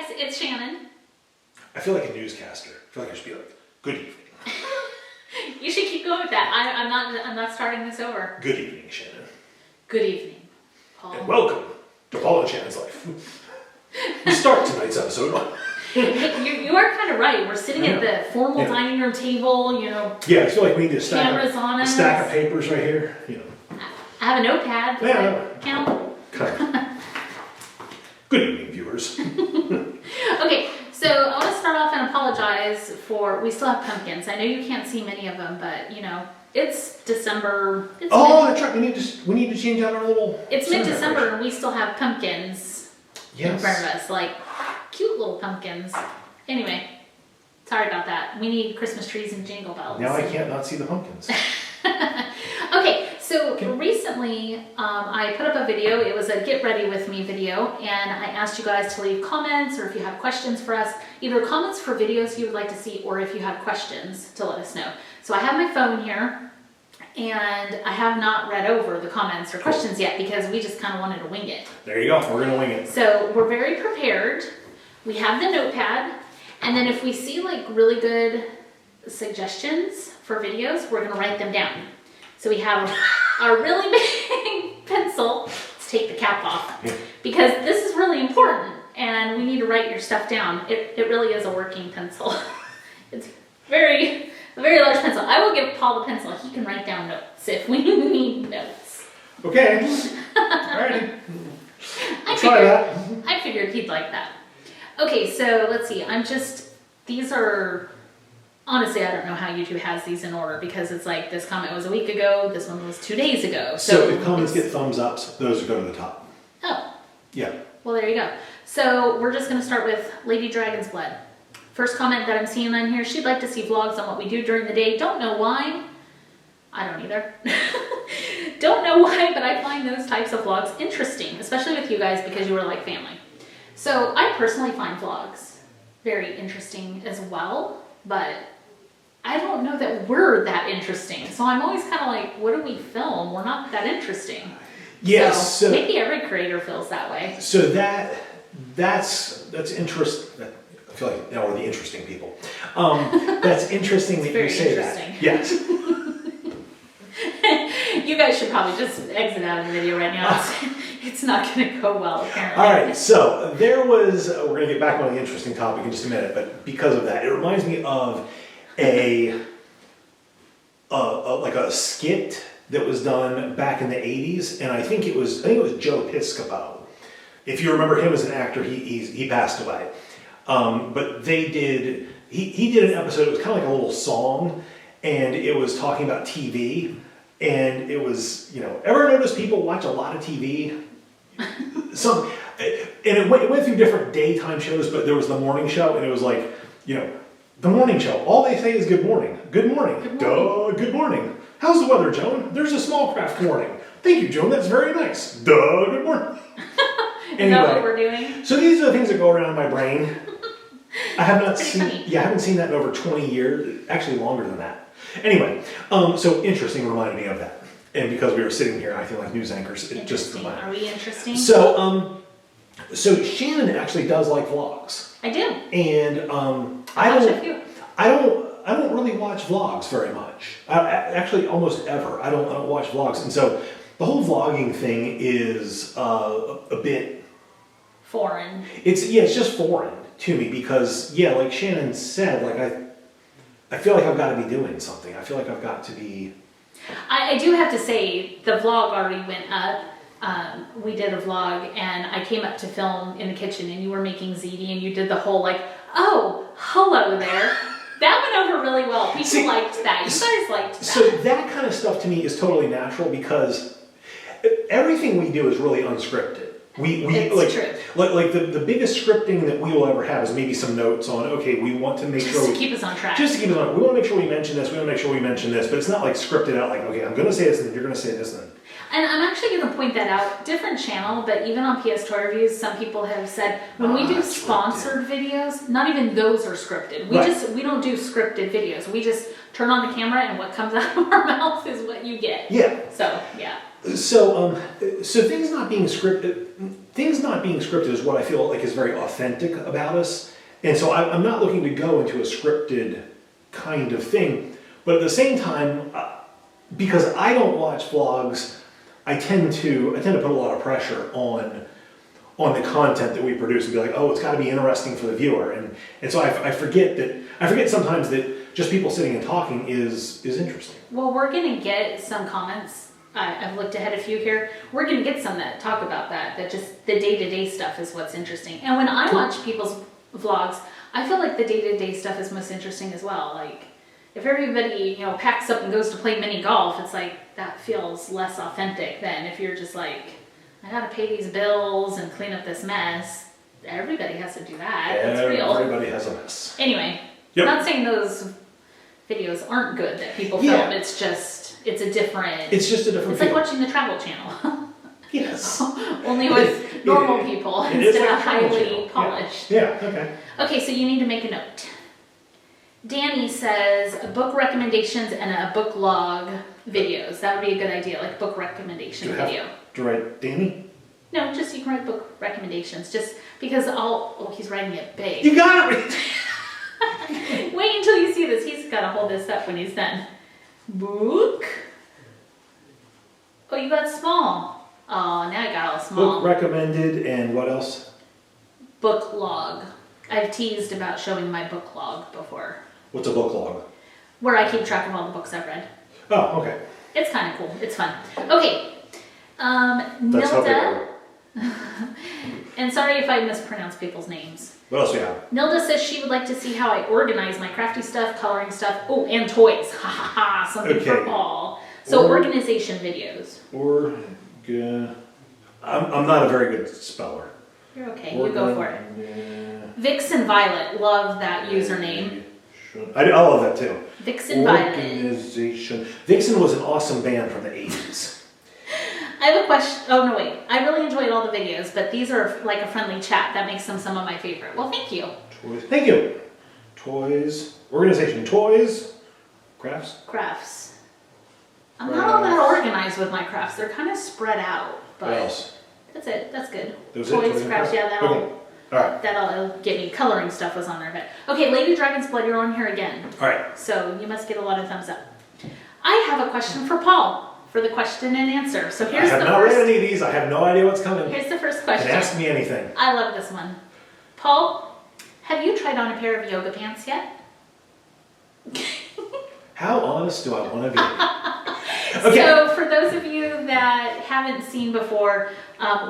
guys, it's Shannon. I feel like a newscaster. I feel like I should be like, good evening. You should keep going with that. I'm not starting this over. Good evening, Shannon. Good evening, Paul. And welcome to Paul and Shannon's Life. We start tonight's episode. You are kind of right. We're sitting at the formal dining room table, you know. Yeah, I feel like we need a stack of papers right here, you know. I have a notepad. Does that count? Good evening, viewers. Okay, so I want to start off and apologize for, we still have pumpkins. I know you can't see many of them, but, you know, it's December. That's right. We need to change out our little... It's mid-December and we still have pumpkins in front of us. Like, cute little pumpkins. Anyway, sorry about that. We need Christmas trees and jingle bells. Now I can't not see the pumpkins. Okay, so recently I put up a video. It was a get ready with me video, and I asked you guys to leave comments, or if you have questions for us, either comments for videos you would like to see, or if you have questions to let us know. So I have my phone here, and I have not read over the comments or questions yet because we just kind of wanted to wing it. There you go. We're going to wing it. So we're very prepared. We have the notepad, and then if we see like really good suggestions for videos, we're going to write them down. So we have our really big pencil. Let's take the cap off because this is really important, and we need to write your stuff down. It really is a working pencil. It's a very large pencil. I will give Paul the pencil. He can write down notes if we need notes. Okay. Alrighty. I figured he'd like that. Okay, so let's see. These are, honestly, I don't know how YouTube has these in order because it's like this comment was a week ago, this one was 2 days ago. So if comments get thumbs ups, those go to the top. Oh. Yeah. Well, there you go. So we're just going to start with Lady Dragon's Blood. First comment that I'm seeing on here, she'd like to see vlogs on what we do during the day. Don't know why. I don't either. Don't know why, but I find those types of vlogs interesting, especially with you guys because you are like family. So I personally find vlogs very interesting as well, but I don't know that we're that interesting. So I'm always kind of like, what do we film? We're not that interesting. Yes. So maybe every creator feels that way. So that's interesting. I feel like now we're the interesting people. That's interesting that you say that. Yes. You guys should probably just exit out of the video right now. It's not going to go well, apparently. All right, so we're going to get back on the interesting topic in just a minute, but because of that, it reminds me of like a skit that was done back in the 80s, and I think it was Joe Piscopo. If you remember him as an actor, he passed away. But he did an episode, it was kind of like a little song, and it was talking about TV, and it was, you know, ever notice people watch a lot of TV? And it went through different daytime shows, but there was the morning show, and it was like, you know, the morning show, all they say is good morning. Good morning. Good morning. Duh, good morning. How's the weather, Joan? There's a small craft warning. Thank you, Joan, that's very nice. Duh, good morning. Is that what we're doing? So these are the things that go around in my brain. I haven't seen that in over 20 years, actually longer than that. Anyway, so interesting reminded me of that. And because we were sitting here, I feel like news anchors, it just reminded me. Are we interesting? So Shannon actually does like vlogs. I do. And I don't really watch vlogs very much. Actually, almost ever. I don't watch vlogs. And so the whole vlogging thing is a bit foreign. It's just foreign to me because like Shannon said, like I feel like I've got to be doing something. I feel like I've got to be. I do have to say the vlog already went up. We did a vlog and I came up to film in the kitchen and you were making ziti and you did the whole like, oh, hello there. That went over really well. People liked that. You guys liked that. So that kind of stuff to me is totally natural because everything we do is really unscripted. It's true. Like the biggest scripting that we will ever have is maybe some notes on, okay, we want to make sure Just to keep us on track. We want to make sure we mention this, we want to make sure we mention this, but it's not like scripted out like, okay, I'm going to say this and then you're going to say this and then. And I'm actually going to point that out, different channel, but even on PSToyReviews, some people have said, when we do sponsored videos, not even those are scripted. We don't do scripted videos. We just turn on the camera and what comes out of our mouth is what you get. Yeah. So, yeah. So things not being scripted, things not being scripted is what I feel like is very authentic about us. And so I'm not looking to go into a scripted kind of thing. But at the same time, because I don't watch vlogs, I tend to put a lot of pressure on the content that we produce and be like, oh, it's got to be interesting for the viewer. And so I forget sometimes that just people sitting and talking is interesting. Well, we're going to get some comments. I've looked ahead a few here. We're going to get some that talk about that just the day-to-day stuff is what's interesting. And when I watch people's vlogs, I feel like the day-to-day stuff is most interesting as well. Like, if everybody, packs up and goes to play mini golf, it's like, that feels less authentic than if you're just like, I gotta pay these bills and clean up this mess. Everybody has to do that. That's real. Everybody has a mess. Anyway, Yep. I'm not saying those videos aren't good that people film. It's just a different. It's just a different. It's like watching the Travel Channel. Yes. Only with normal people instead of highly polished. Yeah. Okay. Okay, so you need to make a note. Danny says book recommendations and a book log videos. That would be a good idea, like book recommendation video. Do I write Danny? No, just you can write book recommendations. Just because he's writing it big. You got it. Wait until you see this. He's got to hold this up when he's done. Book. Oh, you got small. Oh, now I got all small. Book recommended and what else? Book log. I've teased about showing my book log before. What's a book log? Where I keep track of all the books I've read. Oh, okay. It's kind of cool. It's fun. Okay. That's Nilda. And sorry if I mispronounce people's names. What else we have? Nilda says she would like to see how I organize my crafty stuff, coloring stuff. Oh, and toys. Ha ha ha. Something for Paul. So organization videos. I'm not a very good speller. You're okay. You go for it. Vixen Violet. Love that username. I love that too. Vixen Violet. Organization. Vixen was an awesome band from the 80s. I have a question. Oh, no, wait. I really enjoyed all the videos, but these are like a friendly chat. That makes them some of my favorite. Well, thank you. Toys. Thank you. Toys. Organization. Toys. Crafts. Crafts. I'm not all that organized with my crafts. They're kind of spread out. But what else? That's it. That's good. Toys, crafts. Yeah, that'll get me. Coloring stuff was on there. But okay, Lady Dragon's Blood, you're on here again. All right. So you must get a lot of thumbs up. I have a question for Paul. For the question and answer. So here's the first. I have not read any of these. I have no idea what's coming. Here's the first question. Ask me anything. I love this one. Paul, have you tried on a pair of yoga pants yet? How honest do I want to be? Okay. So for those of you that haven't seen before,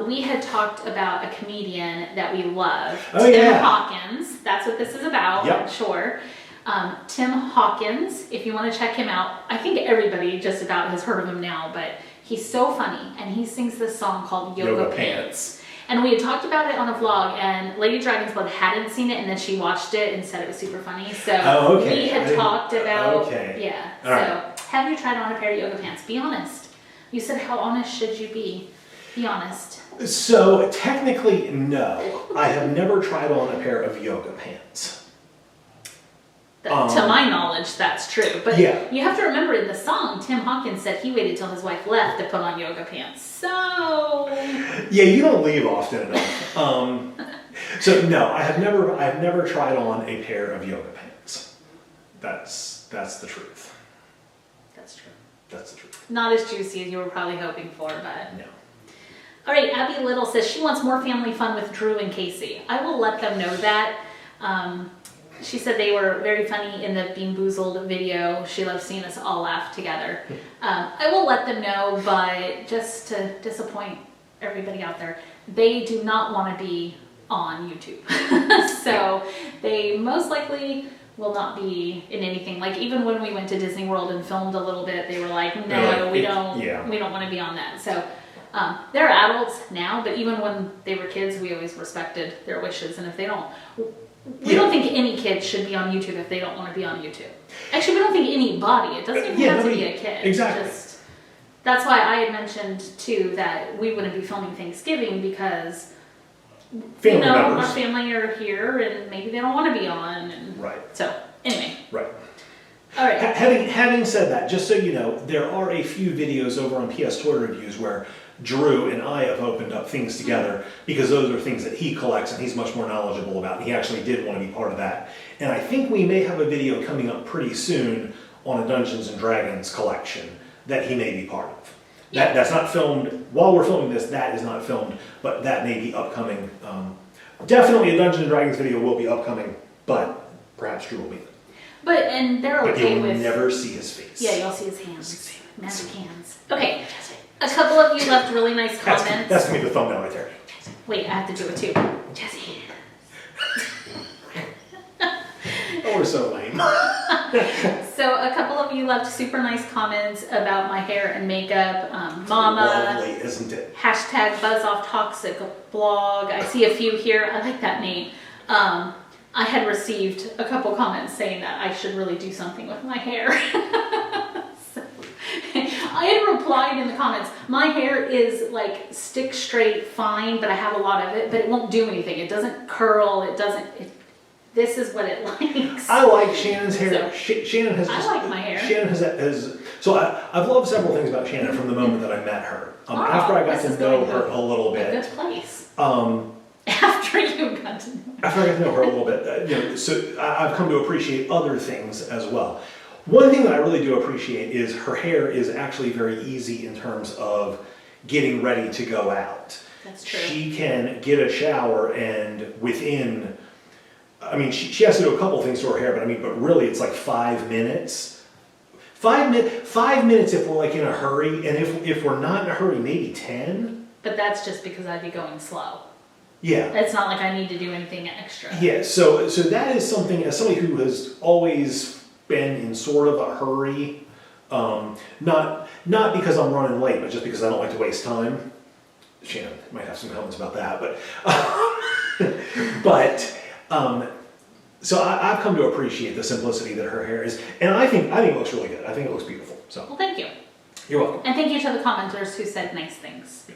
we had talked about a comedian that we love, Tim Hawkins. That's what this is about, I'm sure. Tim Hawkins, if you want to check him out, I think everybody just about has heard of him now, but he's so funny, and he sings this song called Yoga Pants. And we had talked about it on a vlog, and Lady Dragon's Blood hadn't seen it, and then she watched it and said it was super funny. So we had talked about, have you tried on a pair of yoga pants? Be honest. You said, how honest should you be? Be honest. So technically, no. I have never tried on a pair of yoga pants. To my knowledge, that's true. But you have to remember in the song, Tim Hawkins said he waited till his wife left to put on yoga pants. So yeah, you don't leave often enough. So no, I have never tried on a pair of yoga pants. That's the truth. That's true. That's the truth. Not as juicy as you were probably hoping for, but no. All right, Abby Little says she wants more family fun with Drew and Casey. I will let them know that. She said they were very funny in the Bean Boozled video. She loves seeing us all laugh together. I will let them know, but just to disappoint everybody out there, they do not want to be on YouTube. So they most likely will not be in anything. Like even when we went to Disney World and filmed a little bit, they were like, no, we don't want to be on that. So they're adults now, but even when they were kids, we always respected their wishes. And if they don't, we don't think any kid should be on YouTube if they don't want to be on YouTube. Actually, we don't think anybody. It doesn't even have to be a kid. Exactly. That's why I had mentioned too that we wouldn't be filming Thanksgiving because our family are here and maybe they don't want to be on. And right. So anyway. Right. All right. Having said that, just so you know, there are a few videos over on PSToyReviews where Drew and I have opened up things together because those are things that he collects and he's much more knowledgeable about. And he actually did want to be part of that. And I think we may have a video coming up pretty soon on a Dungeons and Dragons collection that he may be part of. Yeah. That's not filmed while we're filming this. That is not filmed, but that may be upcoming. Definitely a Dungeons and Dragons video will be upcoming, but perhaps Drew will be. And they're But okay you'll with. never see his face. Yeah, you'll see his hands. Magic hands. Okay. A couple of you left really nice comments. That's gonna be the thumbnail right there. Wait, I have to do it too. Jesse. Oh, we're so lame. So a couple of you left super nice comments about my hair and makeup. Mama. Lovely, isn't it? Hashtag Buzz Off Toxic blog. I see a few here. I like that name. I had received a couple comments saying that I should really do something with my hair. So, I had replied in the comments, my hair is like stick straight fine, but I have a lot of it, but it won't do anything. It doesn't curl. This is what it likes. I like Shannon's hair. So, Shannon has. I like my hair. Shannon has. So I've loved several things about Shannon from the moment that I met her. After I got to know her a little A bit. good place. After you got to know her. After I got to know her a little bit, so I've come to appreciate other things as well. One thing that I really do appreciate is her hair is actually very easy in terms of getting ready to go out. That's true. She can get a shower and within, I mean, she has to do a couple things to her hair, but really it's like 5 minutes. 5 minutes if we're like in a hurry, and if we're not in a hurry, maybe 10. But that's just because I'd be going slow. Yeah. It's not like I need to do anything extra. Yeah, so that is something, as somebody who has always been in sort of a hurry, not because I'm running late, but just because I don't like to waste time. Shannon might have some comments about that, so I've come to appreciate the simplicity that her hair is, and I think it looks really good. I think it looks beautiful. So Well, thank you. You're welcome. And thank you to the commenters who said nice things.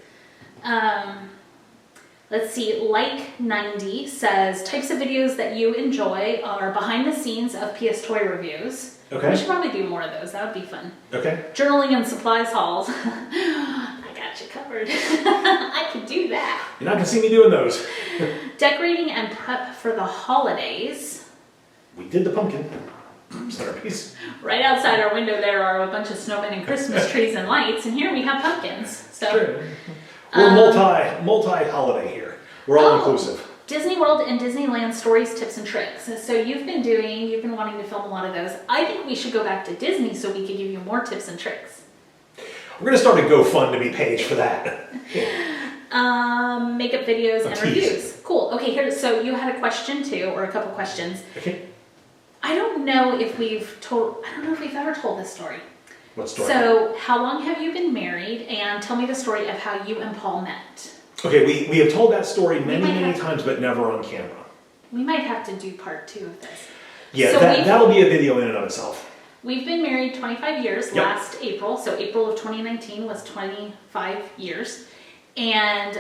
Let's see, Like90 says, types of videos that you enjoy are behind the scenes of PSToyReviews. Okay. We should probably do more of those, that would be fun. Okay. Journaling and supplies hauls. I got you covered. I could do that. You're not going to see me doing those. Decorating and prep for the holidays. We did the pumpkin centerpiece. Right outside our window there are a bunch of snowmen and Christmas trees and lights, and here we have pumpkins. So. Sure. We're multi-holiday here. We're all inclusive. Disney World and Disneyland stories, tips, and tricks. So you've been wanting to film a lot of those. I think we should go back to Disney so we could give you more tips and tricks. We're going to start a GoFundMe page for that. Makeup videos and reviews. Cool. Okay, so you had a question too, or a couple questions. Okay. I don't know if we've ever told this story. What story? So, how long have you been married? And tell me the story of how you and Paul met. Okay, we have told that story many times, but never on camera. We might have to do part 2 of this. Yeah, so that'll be a video in and of itself. We've been married 25 years, Yep. last April. So April of 2019 was 25 years. And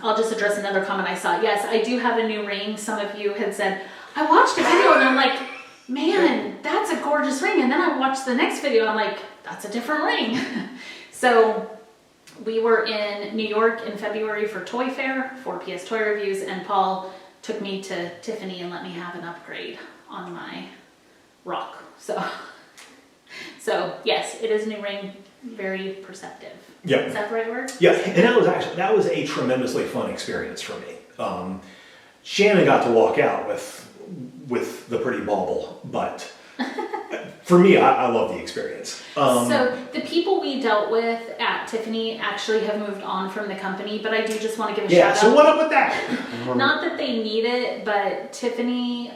I'll just address another comment I saw. Yes, I do have a new ring. Some of you had said, I watched a video and I'm like, man, that's a gorgeous ring. And then I watched the next video and I'm like, that's a different ring. So we were in New York in February for Toy Fair for PSToyReviews, and Paul took me to Tiffany and let me have an upgrade on my rock. So yes, it is a new ring, very perceptive. Yep. Is that the right word? Yeah, and that was a tremendously fun experience for me. Shannon got to walk out with the pretty bauble, but for me, I love the experience. So the people we dealt with at Tiffany actually have moved on from the company, but I do just want to give a shout out. So what up with that? Not that they need it, but Tiffany,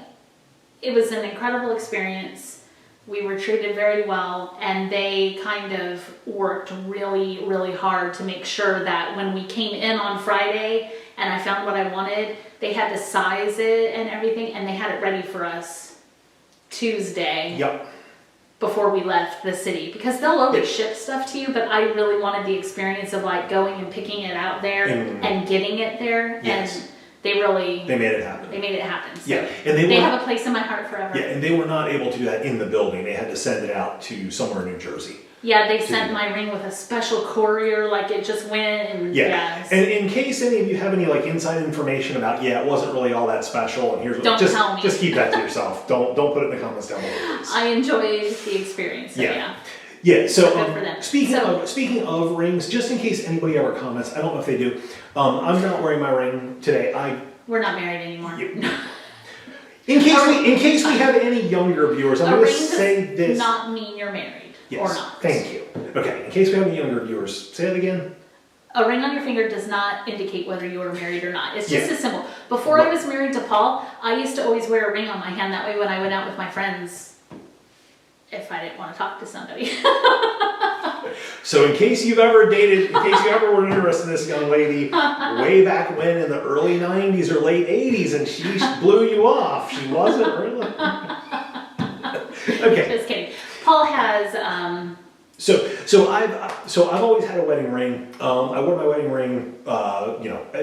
it was an incredible experience. We were treated very well, and they kind of worked really, really hard to make sure that when we came in on Friday and I found what I wanted, they had to size it and everything, and they had it ready for us Tuesday. Yep. Before we left the city, because they'll always ship stuff to you, but I really wanted the experience of like going and picking it out there and getting it there. Yes. And They made it happen. They made it happen. So Yeah, and they have a place in my heart forever. Yeah, and they were not able to do that in the building. They had to send it out to somewhere in New Jersey. Yeah, they sent my ring with a special courier, like it just went and And in case any of you have any like inside information about, it wasn't really all that special, and here's what, tell me. Just keep that to yourself. Don't put it in the comments down below. Please. I enjoyed the experience. So Yeah, so good for them. speaking of rings, just in case anybody ever comments, I don't know if they do. I'm not wearing my ring today. We're not married anymore. In case we have any younger viewers, I'm going to say this. Does not mean you're married or not. Thank you. Okay, in case we have any younger viewers, say it again. A ring on your finger does not indicate whether you are married or not. It's just as simple. Before I was married to Paul, I used to always wear a ring on my hand. That way when I went out with my friends, if I didn't want to talk to somebody. So in case you ever were interested in this young lady, way back when in the early 90s or late 80s, and she blew you off. She wasn't really. Okay. Just kidding. Paul has. So I've always had a wedding ring. I wore my wedding ring,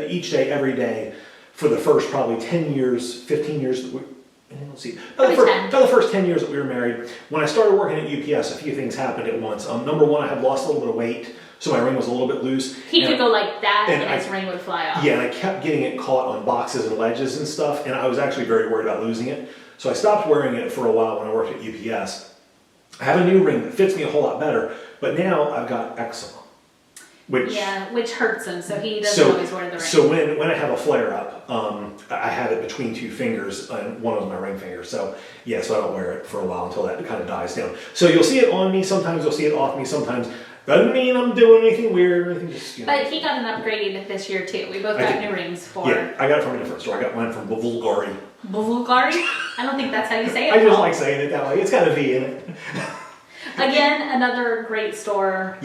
each day, every day, for the first probably 10 years, 15 years. Let's see. About the first 10 years that we were married. When I started working at UPS, a few things happened at once. Number one, I had lost a little bit of weight, so my ring was a little bit loose. He could go like that, and his ring would fly off. Yeah, and I kept getting it caught on boxes and ledges and stuff, and I was actually very worried about losing it. So I stopped wearing it for a while when I worked at UPS. I have a new ring that fits me a whole lot better, but now I've got eczema. Which hurts him, so he doesn't always wear the ring. So when I have a flare up, I have it between two fingers, and one of my ring finger. So I don't wear it for a while until that kind of dies down. So you'll see it on me sometimes, you'll see it off me sometimes. Doesn't mean I'm doing anything weird or anything. Just, But he got an upgrade this year too. We both got new rings for. Yeah, I got it from a different store. I got mine from Bulgari. Bulgari? I don't think that's how you say it. I just like saying it that way. It's got a V in it. Again, another great store.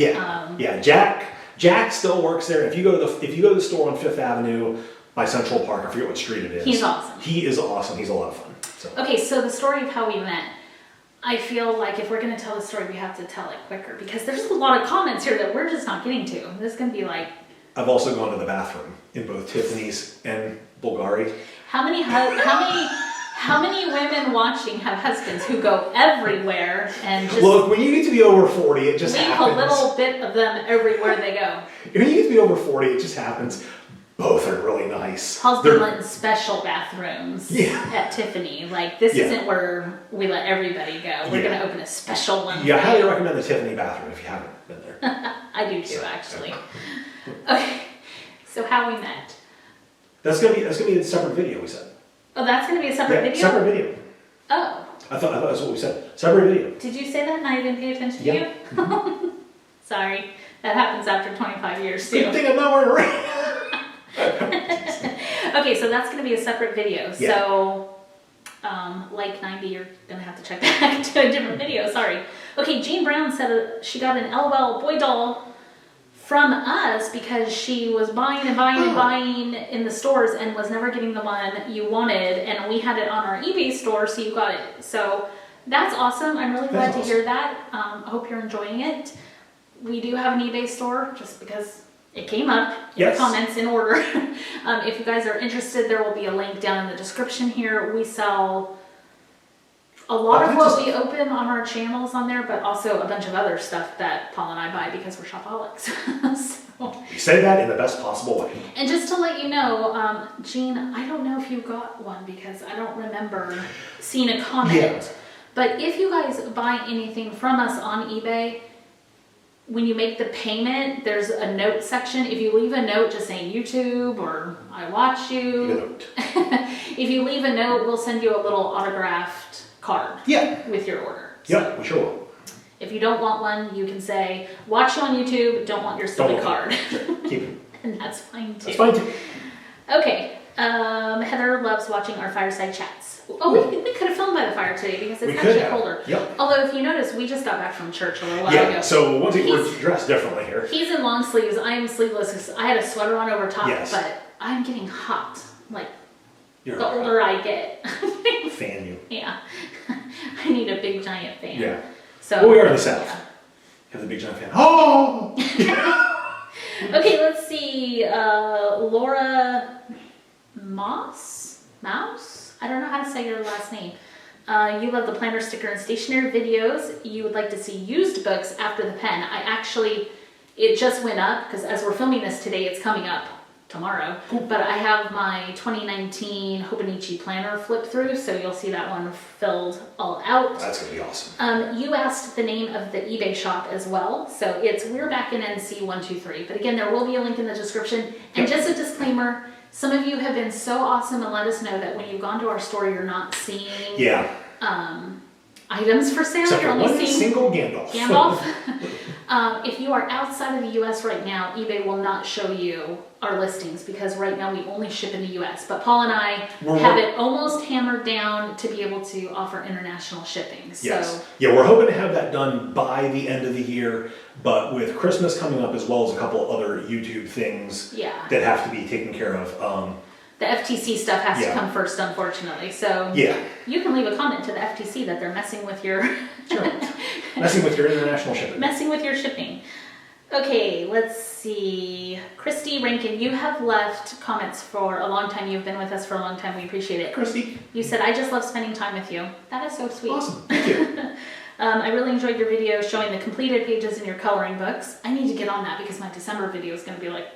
Jack still works there. If you go to the store on 5th Avenue by Central Park, I forget what street it is. He's awesome. He is awesome. He's a lot of fun. So. Okay, so the story of how we met. I feel like if we're going to tell the story, we have to tell it quicker because there's a lot of comments here that we're just not getting to. This is going to be like. I've also gone to the bathroom in both Tiffany's and Bulgari. How many women watching have husbands who go everywhere and just look? When you get to be over 40, it just leave happens. a little bit of them everywhere they go. When you get to be over 40, it just happens. Both are really nice. Paul's been letting special bathrooms at Tiffany. Like this isn't where we let everybody go. We're going to open a special one. Yeah, I highly recommend the Tiffany bathroom if you haven't been there. I do too, actually. Okay, so how we met. That's gonna be a separate video. We said. Oh, that's gonna be a separate video. Separate video. Oh. I thought that's what we said. Separate video. Did you say that and I didn't pay attention to you? Sorry, that happens after 25 years too. Good thing I'm not wearing a ring. Okay, so that's going to be a separate video. Yeah. So, like 90, you're going to have to check back to a different video. Sorry. Okay, Jean Brown said she got an LOL boy doll from us because she was buying and buying and buying in the stores and was never getting the one you wanted. And we had it on our eBay store, so you got it. So that's awesome. I'm really glad to hear that. I hope you're enjoying it. We do have an eBay store just because it came up in the comments in order. If you guys are interested, there will be a link down in the description here. We sell a lot of what we open on our channels on there, but also a bunch of other stuff that Paul and I buy because we're shopaholics. So. We say that in the best possible way. And just to let you know, Jean, I don't know if you got one because I don't remember seeing a comment. Yeah. But if you guys buy anything from us on eBay, when you make the payment, there's a note section. If you leave a note just saying YouTube or I watch you. Leave a note. If you leave a note, we'll send you a little autographed card with your order. Yeah, we sure will. If you don't want one, you can say, watch you on YouTube, don't want your silly card. Sure. Keep it. And that's fine too. That's fine too. Okay. Heather loves watching our Fireside Chats. Oh, we could have filmed by the fire today because it's actually colder. Yep. Although if you notice, we just got back from church a little while ago. So once again, we're dressed differently here. He's in long sleeves. I am sleeveless because I had a sweater on over top, but I'm getting hot. Like, the older I get. Fan you. Yeah. I need a big giant fan. Yeah. So, well, we are in the South. You have the big giant fan. Oh! Okay, let's see. Laura Mouse? I don't know how to say your last name. You love the planner, sticker, and stationery videos. You would like to see used books after the pen. It just went up because as we're filming this today, it's coming up tomorrow. Cool. But I have my 2019 Hobonichi planner flipped through, so you'll see that one filled all out. That's gonna be awesome. You asked the name of the eBay shop as well, so it's We're Back in NC123. But again, there will be a link in the description. And just a disclaimer, some of you have been so awesome and let us know that when you've gone to our store, you're not seeing items for sale. Except you're for only one seeing single Gandalf. If you are outside of the US right now, eBay will not show you our listings because right now we only ship in the US. But Paul and I have it almost hammered down to be able to offer international shipping. So, yes. Yeah, we're hoping to have that done by the end of the year, but with Christmas coming up as well as a couple other YouTube things that have to be taken care of. The FTC stuff has to come first, unfortunately. So you can leave a comment to the FTC that they're messing with your messing with your international shipping. Messing with your shipping. Okay, let's see. Christy Rankin, you have left comments for a long time. You've been with us for a long time. We appreciate it. Christy. You said, I just love spending time with you. That is so sweet. Awesome. Thank you. I really enjoyed your video showing the completed pages in your coloring books. I need to get on that because my December video is going to be like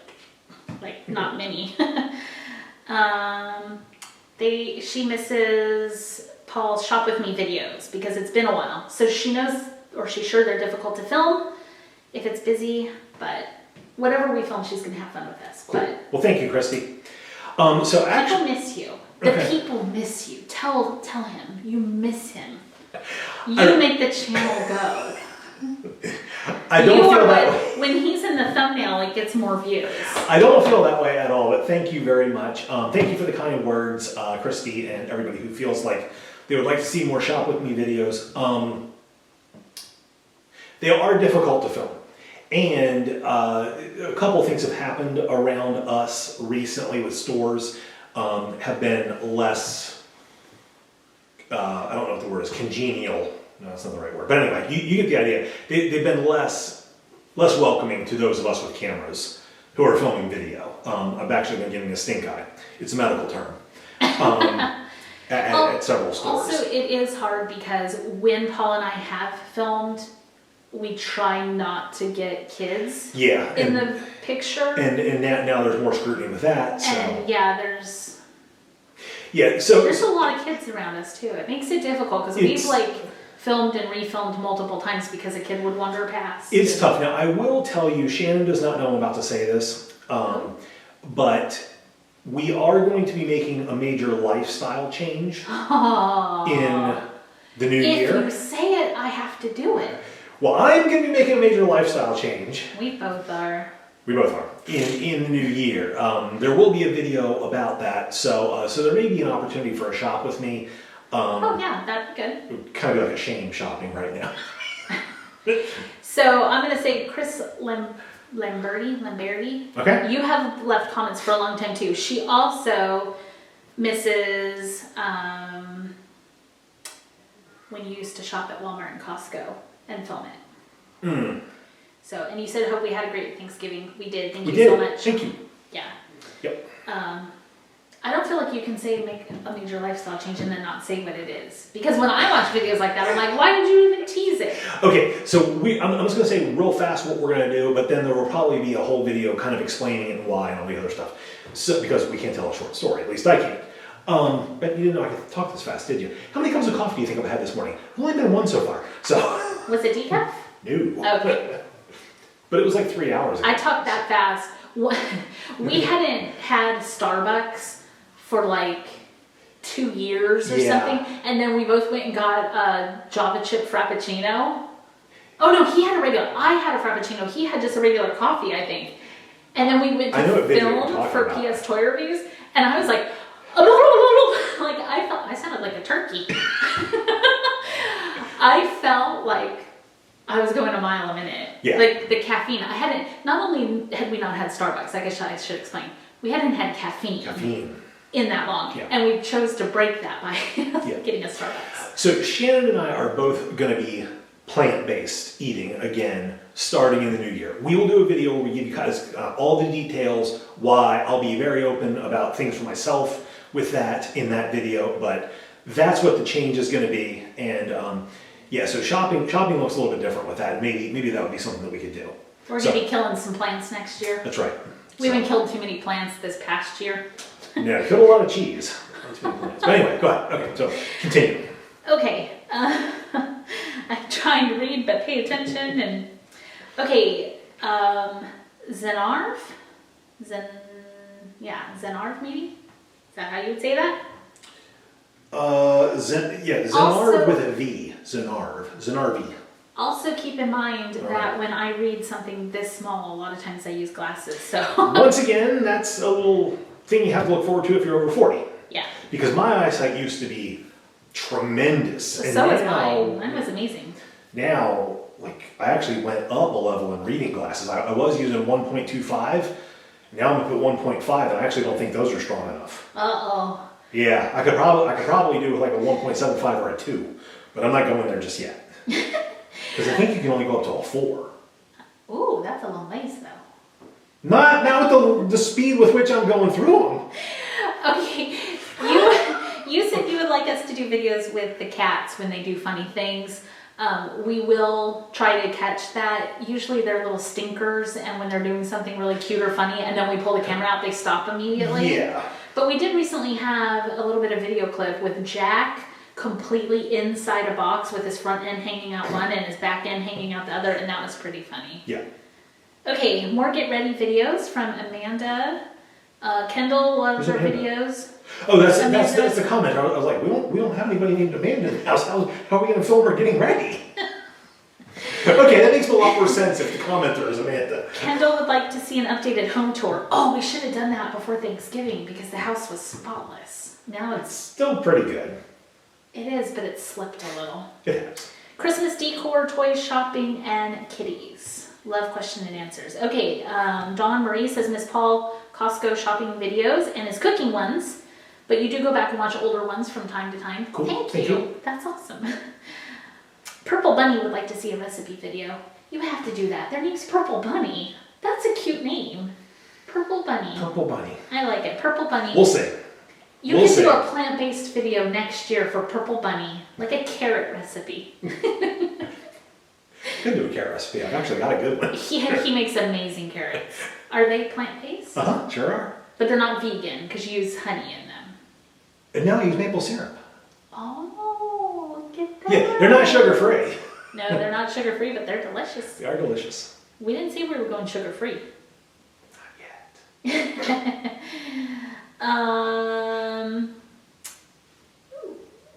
not many. She misses Paul's Shop With Me videos because it's been a while. So she knows, or she's sure they're difficult to film if it's busy, but whatever we film, she's going to have fun with us. Cool. But well, thank you, Christy. So people miss you. The people miss you. Tell him you miss him. You make the channel go. I don't feel that way. When he's in the thumbnail, it gets more views. I don't feel that way at all, but thank you very much. Thank you for the kind words, Christy, and everybody who feels like they would like to see more Shop With Me videos. They are difficult to film. And a couple things have happened around us recently with stores have been less, I don't know if the word is congenial. No, that's not the right word. But anyway, you get the idea. They've been less welcoming to those of us with cameras who are filming video. I've actually been getting a stink eye. It's a medical term. At several stores. Also, it is hard because when Paul and I have filmed, we try not to get kids in the picture. And now there's more scrutiny with that. So. And there's a lot of kids around us too. It makes it difficult because we've filmed and refilmed multiple times because a kid would wander past. It's tough. Now, I will tell you, Shannon does not know I'm about to say this, but we are going to be making a major lifestyle change in the new year. If you say it, I have to do it. Well, I'm going to be making a major lifestyle change. We both are. We both are. In the new year. There will be a video about that, so there may be an opportunity for a shop with me. That'd be good. It would kind of be like a shame shopping right now. So I'm going to say Chris Lamberti. Okay. You have left comments for a long time too. She also misses when you used to shop at Walmart and Costco and film it. So, and you said, hope we had a great Thanksgiving. We did. Thank you so much. Thank you. Yeah. Yep. I don't feel like you can say make a major lifestyle change and then not say what it is. Because when I watch videos like that, I'm like, why did you even tease it? Okay, so I'm just going to say real fast what we're going to do, but then there will probably be a whole video kind of explaining it and why and all the other stuff. So, because we can't tell a short story, at least I can't. But you didn't know I could talk this fast, did you? How many cups of coffee do you think I've had this morning? I've only been one so far. So. Was it decaf? No. Okay. But it was like 3 hours ago. I talked that fast. We hadn't had Starbucks for like 2 years or something, and then we both went and got a Java chip frappuccino. Oh no, he had a regular. I had a frappuccino. He had just a regular coffee, I think. And then we went to film for PSToyReviews, and I was like, like I felt I sounded like a turkey. I felt like I was going a mile a minute. Yeah. Like the caffeine. Not only had we not had Starbucks, I guess I should explain, we hadn't had caffeine. In that long. Yeah. And we chose to break that by getting a Starbucks. So Shannon and I are both going to be plant-based eating again starting in the new year. We will do a video where we give you guys all the details, why. I'll be very open about things for myself with that in that video, but that's what the change is going to be. And yeah, so shopping looks a little bit different with that. Maybe that would be something that we could do. We're going to be killing some plants next year. That's right. We haven't killed too many plants this past year. Yeah, killed a lot of cheese. But anyway, go ahead. Okay, so continue. Okay, I'm trying to read but pay attention. And okay, Zenarv, Zenarv maybe? Is that how you would say that? Zenarv Also, with a V. Zenarvi. Also keep in mind that when I read something this small, a lot of times I use glasses, so. Once again, that's a little thing you have to look forward to if you're over 40. Yeah. Because my eyesight used to be tremendous. And so is now, mine. Mine was amazing. Now, like, I actually went up a level in reading glasses. I was using 1.25. Now I'm up at 1.5, and I actually don't think those are strong enough. Uh-oh. Yeah, I could probably do with like a 1.75 or a 2, but I'm not going there just yet. Because I think you can only go up to a 4. Ooh, that's a long ways though. Not with the speed with which I'm going through them. Okay, you said you would like us to do videos with the cats when they do funny things. We will try to catch that. Usually they're little stinkers, and when they're doing something really cute or funny, and then we pull the camera out, they stop immediately. Yeah. But we did recently have a little bit of video clip with Jack completely inside a box with his front end hanging out one and his back end hanging out the other, and that was pretty funny. Yeah. Okay, more get ready videos from Amanda. Kendall loves our videos. Oh, that's the comment. I was like, we don't have anybody named Amanda in the house. How are we going to film her getting ready? Okay, that makes a lot more sense if the commenter is Amanda. Kendall would like to see an updated home tour. Oh, we should have done that before Thanksgiving because the house was spotless. Now it's Still pretty good. It is, but it slipped a little. It is. Christmas decor, toys, shopping, and kitties. Love question and answers. Okay, Dawn Marie says, Miss Paul, Costco shopping videos and his cooking ones, but you do go back and watch older ones from time to time. Cool. Thank you. That's awesome. Purple Bunny would like to see a recipe video. You have to do that. Their name's Purple Bunny. That's a cute name. Purple Bunny. Purple Bunny. I like it. Purple Bunny. We'll see. You can do a plant-based video next year for Purple Bunny, like a carrot recipe. Could do a carrot recipe. I've actually got a good one. He makes amazing carrots. Are they plant-based? Uh-huh, sure are. But they're not vegan because you use honey in them. And now I use maple syrup. Oh, look at that. Yeah, they're not sugar-free. No, they're not sugar-free, but they're delicious. They are delicious. We didn't say we were going sugar-free. Not yet.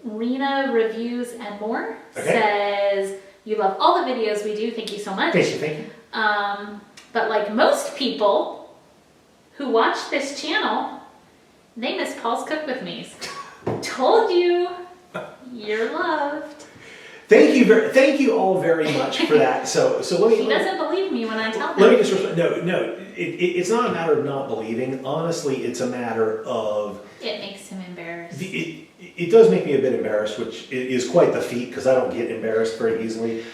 Rena Reviews and More says, you love all the videos we do. Thank you so much. Thank you. But like most people who watch this channel, they miss Paul's Cook With Me's. Told you, you're loved. Thank you all very much for that. So let me. She doesn't believe me when I tell them. Let me just respond. No. It's not a matter of not believing. Honestly, it's a matter of. It makes him embarrassed. It does make me a bit embarrassed, which is quite the feat because I don't get embarrassed very easily.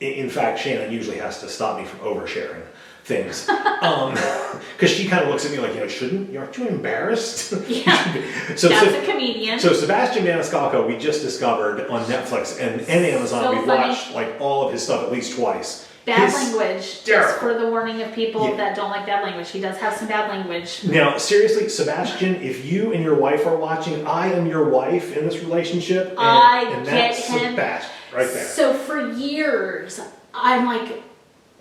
In fact, Shannon usually has to stop me from oversharing things because she kind of looks at me like, aren't you embarrassed? Yeah, that's a comedian. So Sebastian Maniscalco, we just discovered on Netflix and Amazon. So We've watched like all of his stuff at least twice. Bad language, just for the warning of people that don't like bad language. He does have some bad language. Now, seriously, Sebastian, if you and your wife are watching, I am your wife in this relationship. And, and that's him. Sebastian right there. So for years, I'm like,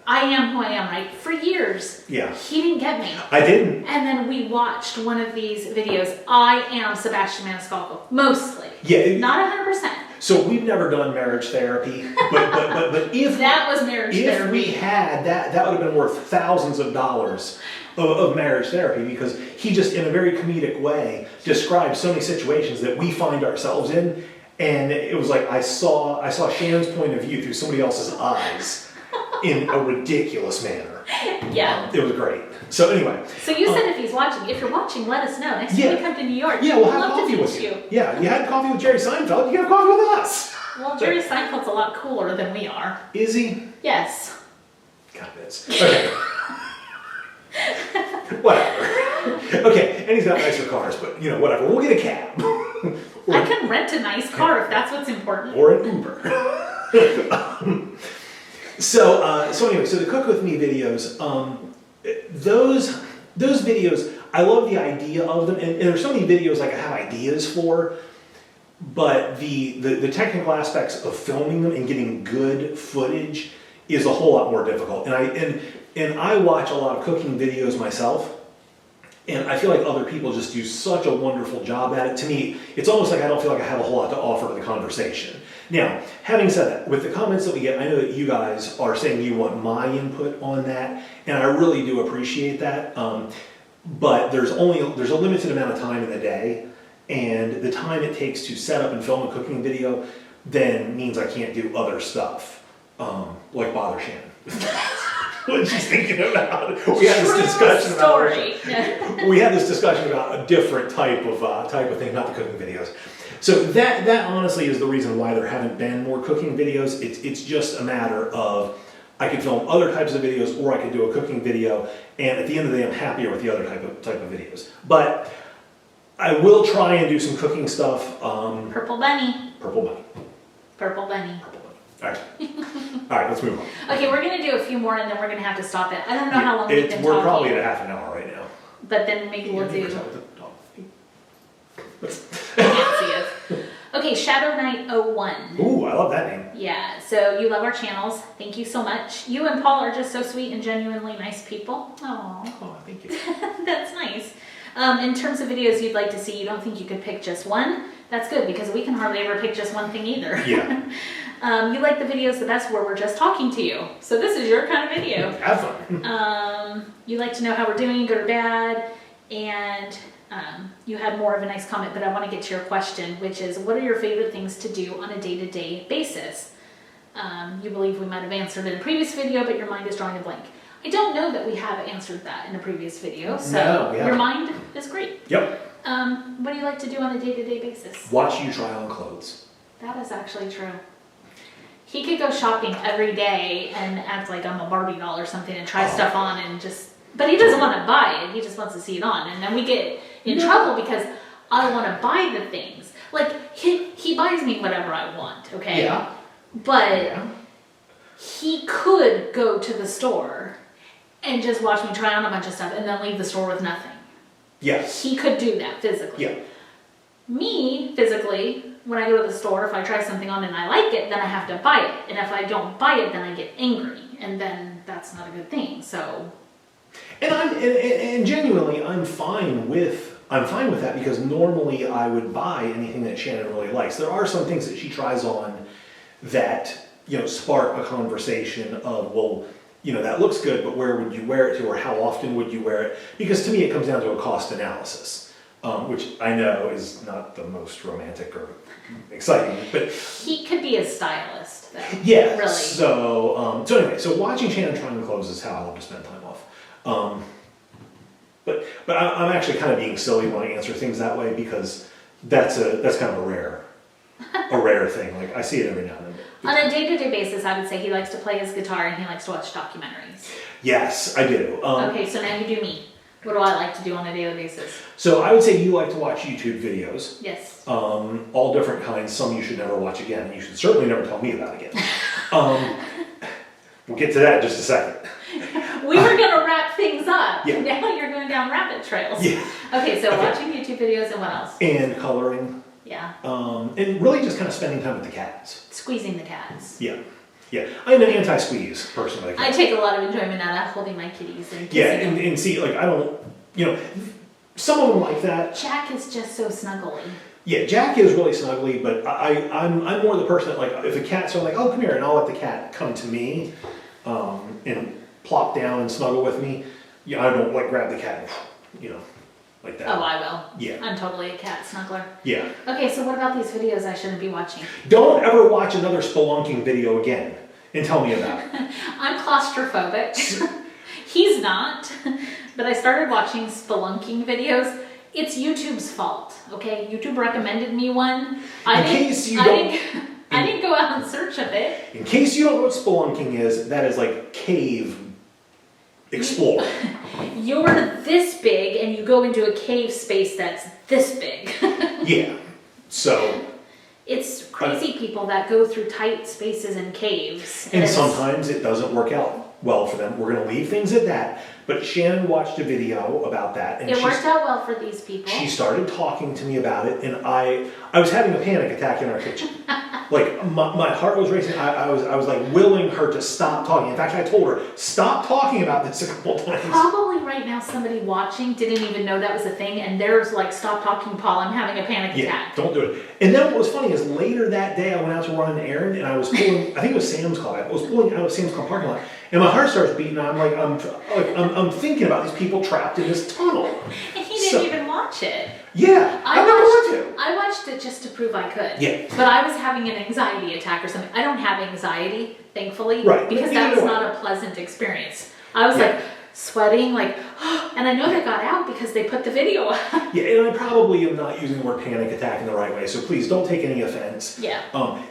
I am who I am, right? For years. Yeah. He didn't get me. I didn't. And then we watched one of these videos. I am Sebastian Maniscalco, mostly. Yeah. Not 100%. So we've never done marriage therapy, but if that was marriage therapy. If we had that would have been worth thousands of dollars of marriage therapy because he just in a very comedic way described so many situations that we find ourselves in, and it was like I saw Shannon's point of view through somebody else's eyes in a ridiculous manner. Yeah, it was great. So anyway. So you said if he's watching, if you're watching, let us know. Next time we come to New York, yeah, we'll have love coffee to with you. Yeah, you had coffee with Jerry Seinfeld. You can have coffee with us. Well, Jerry Seinfeld's a lot cooler than we are. Is he? Yes. God, it's okay. Whatever. Okay, and he's got nicer cars, but you know, whatever. We'll get a cab. I can rent a nice car if that's what's important. Or an Uber. So anyway, so the Cook With Me videos, those videos, I love the idea of them, and there's so many videos like I have ideas for, but the technical aspects of filming them and getting good footage is a whole lot more difficult. And I watch a lot of cooking videos myself, and I feel like other people just do such a wonderful job at it. To me, it's almost like I don't feel like I have a whole lot to offer to the conversation. Now, having said that, with the comments that we get, I know that you guys are saying you want my input on that, and I really do appreciate that. But there's a limited amount of time in the day, and the time it takes to set up and film a cooking video then means I can't do other stuff, like bother Shannon. What she's thinking about. We had this discussion about. We had this discussion about a different type of thing, not the cooking videos. So that honestly is the reason why there haven't been more cooking videos. It's just a matter of I could film other types of videos, or I could do a cooking video, and at the end of the day, I'm happier with the other type of videos. But I will try and do some cooking stuff. Purple bunny. Purple bunny. Purple bunny. All right. All right, let's move on. Okay, we're going to do a few more, and then we're going to have to stop it. I don't know how long we've been talking. We're probably at a half an hour right now. But then maybe we'll do... I can't see it. Okay, Shadow Knight 01. Ooh, I love that name. Yeah, so you love our channels. Thank you so much. You and Paul are just so sweet and genuinely nice people. Aww. Oh, thank you. That's nice. In terms of videos you'd like to see, you don't think you could pick just one? That's good, because we can hardly ever pick just one thing either. Yeah. You like the videos the best where we're just talking to you. So this is your kind of video. Have fun. You like to know how we're doing, good or bad, and you had more of a nice comment, but I want to get to your question, which is, what are your favorite things to do on a day-to-day basis? You believe we might have answered in a previous video, but your mind is drawing a blank. I don't know that we have answered that in a previous video, so no, we haven't. Your mind is great. Yep. What do you like to do on a day-to-day basis? Watch you try on clothes. That is actually true. He could go shopping every day and act like I'm a Barbie doll or something and try stuff on and just... But he doesn't want to buy it. He just wants to see it on. And then we get in trouble because I want to buy the things. Like, he buys me whatever I want, okay? Yeah. But he could go to the store and just watch me try on a bunch of stuff and then leave the store with nothing. Yes. He could do that physically. Yeah. Me, physically, when I go to the store, if I try something on and I like it, then I have to buy it. And if I don't buy it, then I get angry. And then that's not a good thing, so... And genuinely, I'm fine with that, because normally I would buy anything that Shannon really likes. There are some things that she tries on that, you know, spark a conversation of, well, you know, that looks good, but where would you wear it to, or how often would you wear it? Because to me, it comes down to a cost analysis, which I know is not the most romantic or exciting, but he could be a stylist, though. Yeah. Really. So anyway, so watching Shannon try on clothes is how I love to spend time off. But I'm actually kind of being silly when I answer things that way, because that's kind of a rare thing. Like, I see it every now and then. On a day-to-day basis, I would say he likes to play his guitar and he likes to watch documentaries. Yes, I do. Okay, so now you do me. What do I like to do on a daily basis? So I would say you like to watch YouTube videos. Yes. All different kinds. Some you should never watch again. And you should certainly never tell me about again. We'll get to that in just a second. We were going to wrap things up. Yeah. Now you're going down rabbit trails. Yeah. Okay, so watching YouTube videos and what else? And coloring. Yeah. And really just kind of spending time with the cats. Squeezing the cats. Yeah. Yeah. I'm an anti-squeeze person. I take a lot of enjoyment out of holding my kitties and kissing them. them. And see, like, I don't, you know, some of them like that. Jack is just so snuggly. Yeah, Jack is really snuggly, but I'm more the person that, like, if a cat's like, oh, come here, and I'll let the cat come to me, and plop down and snuggle with me. Yeah, I don't, like, grab the cat and, you know, like that. Oh, I will. Yeah. I'm totally a cat snuggler. Yeah. Okay, so what about these videos I shouldn't be watching? Don't ever watch another spelunking video again and tell me about it. I'm claustrophobic. He's not. But I started watching spelunking videos. It's YouTube's fault, okay? YouTube recommended me one. I didn't go out and search of it. In case you don't know what spelunking is, that is like cave explore. You're this big and you go into a cave space that's this big. Yeah. So. It's crazy people that go through tight spaces and caves. And sometimes it doesn't work out well for them. We're going to leave things at that. But Shannon watched a video about that. And it worked out well for these people. She started talking to me about it, and I was having a panic attack in our kitchen. Like, my heart was racing. I was like willing her to stop talking. In fact, I told her, stop talking about this a couple times. Probably right now somebody watching didn't even know that was a thing, and there's like, stop talking, Paul, I'm having a panic attack. Don't do it. And then what was funny is later that day I went out to run an errand, and I was pulling, I think it was Sam's Club. I was pulling out of Sam's Club parking lot, and my heart starts beating, and I'm thinking about these people trapped in this tunnel. And he didn't even watch it. Yeah, I watched it just to prove I could. Yeah. But I was having an anxiety attack or something. I don't have anxiety, thankfully. Right. Because that was not a pleasant experience. I was like sweating, like, and I know that got out because they put the video up. Yeah, and I probably am not using the word panic attack in the right way, so please don't take any offense. Yeah.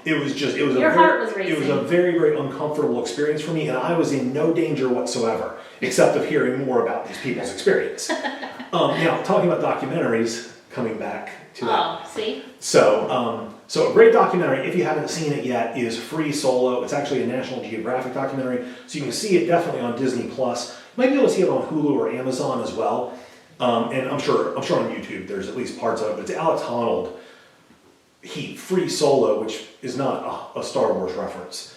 Your heart was racing. It was a very, very uncomfortable experience for me, and I was in no danger whatsoever, except of hearing more about these people's experience. Now, talking about documentaries, coming back to that. Oh, see? So a great documentary, if you haven't seen it yet, is Free Solo. It's actually a National Geographic documentary, so you can see it definitely on Disney+. You might be able to see it on Hulu or Amazon as well. And I'm sure on YouTube there's at least parts of it, but it's Alex Honnold. Free Solo, which is not a Star Wars reference.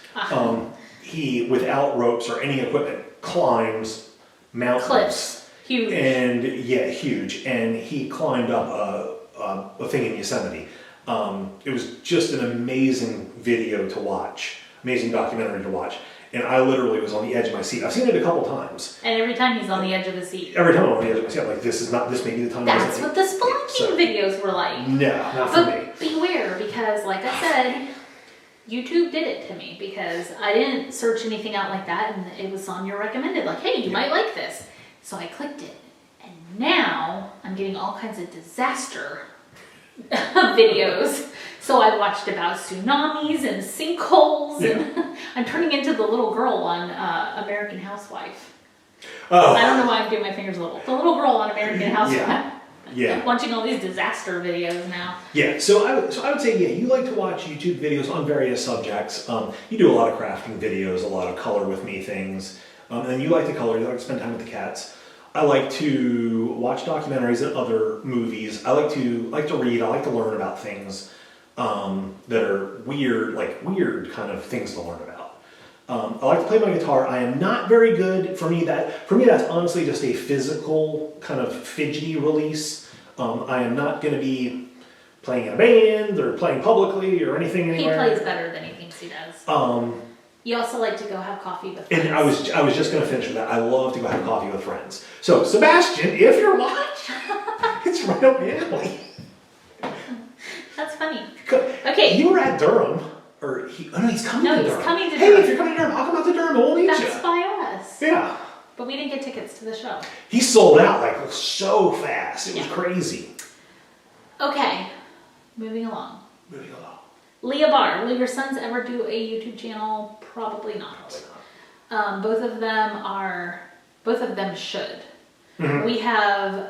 He, without ropes or any equipment, climbs mountains. Cliffs. Huge. And huge. And he climbed up a thing in Yosemite. It was just an amazing video to watch, amazing documentary to watch. And I literally was on the edge of my seat. I've seen it a couple times. And every time he's on the edge of the seat. Every time I'm on the edge of my seat, I'm like, this may be the time. That's what the spelunking videos were like. No, not for me. But beware, because like I said, YouTube did it to me because I didn't search anything out like that, and it was on your recommended, like, hey, you might like this. So I clicked it, and now I'm getting all kinds of disaster videos. So I watched about tsunamis and sinkholes, and I'm turning into the little girl on American Housewife. Oh. I don't know why I'm doing my fingers little. The little girl on American Housewife. Yeah. Watching all these disaster videos now. Yeah, so I would say, you like to watch YouTube videos on various subjects. You do a lot of crafting videos, a lot of color with me things. And then you like to color, you like to spend time with the cats. I like to watch documentaries and other movies. I like to read, I like to learn about things that are weird kind of things to learn about. I like to play my guitar. I am not very good. For me, that's honestly just a physical kind of fidgety release. I am not going to be playing in a band or playing publicly or anything anywhere. He plays better than he thinks he does. You also like to go have coffee with friends. And I was just going to finish with that. I love to go have coffee with friends. So, Sebastian, if you're watching, it's right up my alley. That's funny. Okay. You were at Durham. He's coming to Durham. No, he's coming to Durham. Hey, if you're coming to Durham, I'll come out to Durham. We'll meet you. That's by us. Yeah. But we didn't get tickets to the show. He sold out so fast. It was crazy. Okay. Moving along. Leah Barr, will your sons ever do a YouTube channel? Probably not. Both of them should. Mm-hmm. We have,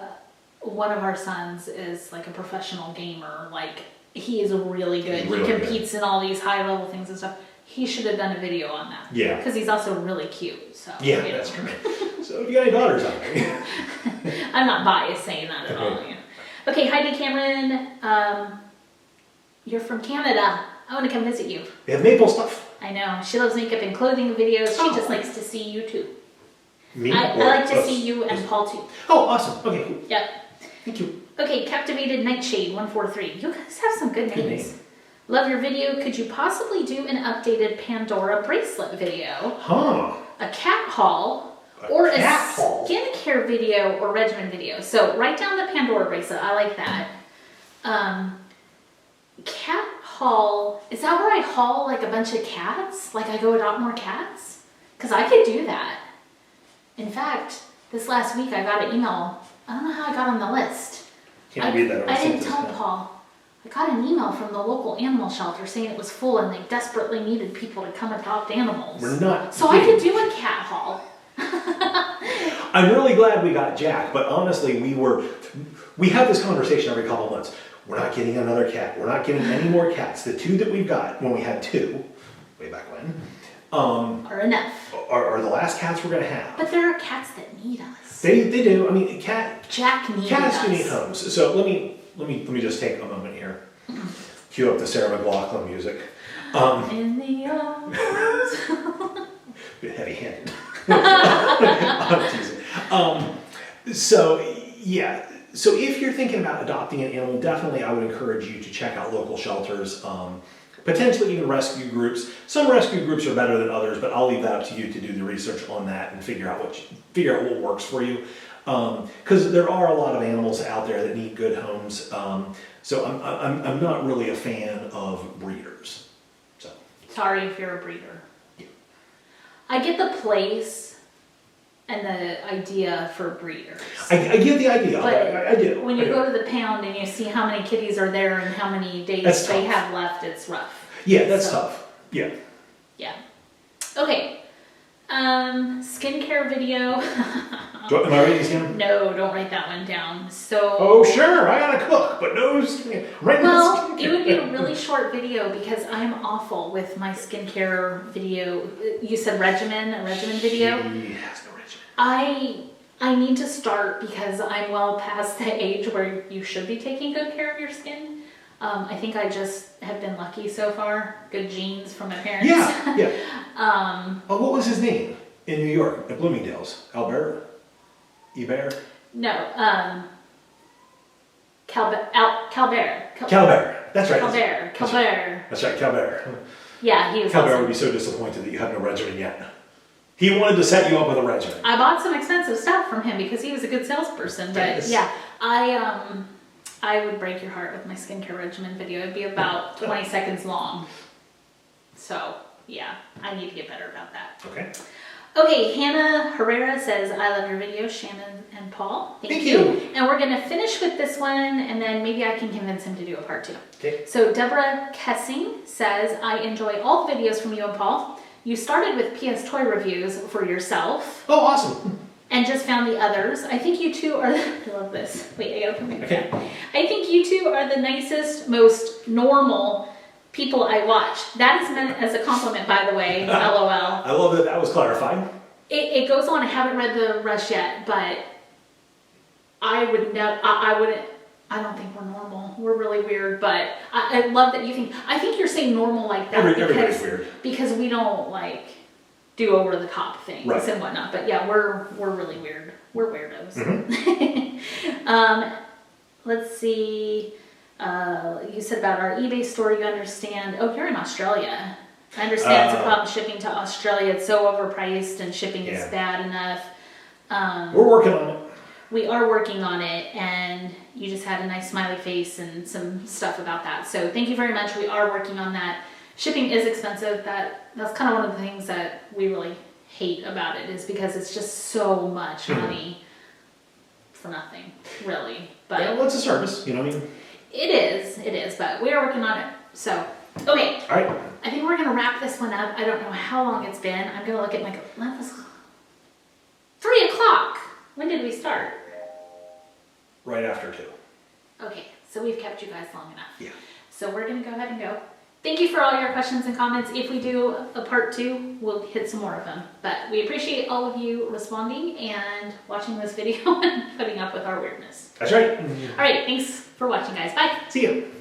one of our sons is like a professional gamer. Like, he is really good. He competes in all these high level things and stuff. He should have done a video on that. Yeah. Because he's also really cute. So yeah, that's true. So if you got any daughters out there. I'm not biased saying that at all. Yeah. Okay, Heidi Cameron, you're from Canada. I want to come visit you. They have maple stuff. I know. She loves makeup and clothing videos. She just likes to see you too. Me? I like to see you and Paul too. Oh, awesome. Okay, cool. Yep. Thank you. Okay, Captivated Nightshade 143. You guys have some good names. Love your video. Could you possibly do an updated Pandora bracelet video? Huh. A cat haul? Or a skincare video or regimen video. So write down the Pandora bracelet. I like that. Cat haul. Is that where I haul like a bunch of cats? Like I go adopt more cats? Because I could do that. In fact, this last week I got an email. I don't know how I got on the list. Can't read that. I didn't tell Paul. I got an email from the local animal shelter saying it was full and they desperately needed people to come adopt animals. We're not. So I could do a cat haul. I'm really glad we got Jack, but honestly, we have this conversation every couple months. We're not getting another cat. We're not getting any more cats. The 2 that we've got, when we had 2, way back when, Are enough. are the last cats we're gonna have. But there are cats that need us. They do. I mean, Jack needs cats us. do need homes. So let me just take a moment here. Cue up the Sarah McLachlan music. In the arms. Bit heavy-handed. I'm teasing. So yeah. So if you're thinking about adopting an animal, definitely I would encourage you to check out local shelters, potentially even rescue groups. Some rescue groups are better than others, but I'll leave that up to you to do the research on that and figure out what works for you. Because there are a lot of animals out there that need good homes. So I'm not really a fan of breeders. So Sorry if you're a breeder. Yeah. I get the place and the idea for breeders. I get the idea. But I do. when you go to the pound and you see how many kitties are there and how many days That's they tough. have left, it's rough. Yeah, that's So, tough. Yeah. Yeah. Okay. Skincare video. Am I ready, Sam? No, don't write that one down. So. Oh, sure. I gotta cook, but no skin. Right Well, now. it would be a really short video because I'm awful with my skincare video. You said a regimen video? He has no regimen. I need to start because I'm well past the age where you should be taking good care of your skin. I think I just have been lucky so far. Good genes from my parents. Yeah. Oh, what was his name in New York at Bloomingdale's? Albert? Ebert? No, Calbert. Calbert. That's right. Calbert. That's right, Calbert. Yeah, he was Calbert awesome. would be so disappointed that you have no regimen yet. He wanted to set you up with a regimen. I bought some expensive stuff from him because he was a good salesperson. But Yes. yeah, I would break your heart with my skincare regimen video. It'd be about 20 seconds long. So yeah, I need to get better about that. Okay. Okay, Hannah Herrera says, I love your videos, Shannon and Paul. Thank you. And we're going to finish with this one, and then maybe I can convince him to do a part 2. Okay. So Deborah Kessing says, I enjoy all the videos from you and Paul. You started with PSToyReviews for yourself. Oh, awesome. And just found the others. I think you two are, I love this. Wait, I gotta put my Okay. I think you two are the nicest, most normal people I watch. That is meant as a compliment, by the way, LOL. I love that that was clarified. It goes on, I haven't read the rest yet, but I wouldn't, I don't think we're normal. We're really weird, but I love that you think, I think you're saying normal like that Everybody's weird. because we don't like do over the top things Right. and whatnot. But yeah, we're really weird. We're weirdos. Mm-hmm. Let's see. You said about our eBay store. You understand? Oh, you're in Australia. I understand it's a problem shipping to Australia. It's so overpriced and shipping is bad enough. We're working on it. We are working on it, and you just had a nice smiley face and some stuff about that. So thank you very much. We are working on that. Shipping is expensive. That's kind of one of the things that we really hate about it is because it's just so much money for nothing, really. But Yeah, well, it's a service, you know what I mean? it is, but we are working on it. So, okay. All right. I think we're going to wrap this one up. I don't know how long it's been. I'm going to look at my... 3 o'clock. When did we start? Right after 2. Okay, so we've kept you guys long enough. Yeah. So we're going to go ahead and go. Thank you for all your questions and comments. If we do a part 2, we'll hit some more of them. But we appreciate all of you responding and watching this video and putting up with our weirdness. That's right. All right, thanks for watching, guys. Bye. See you.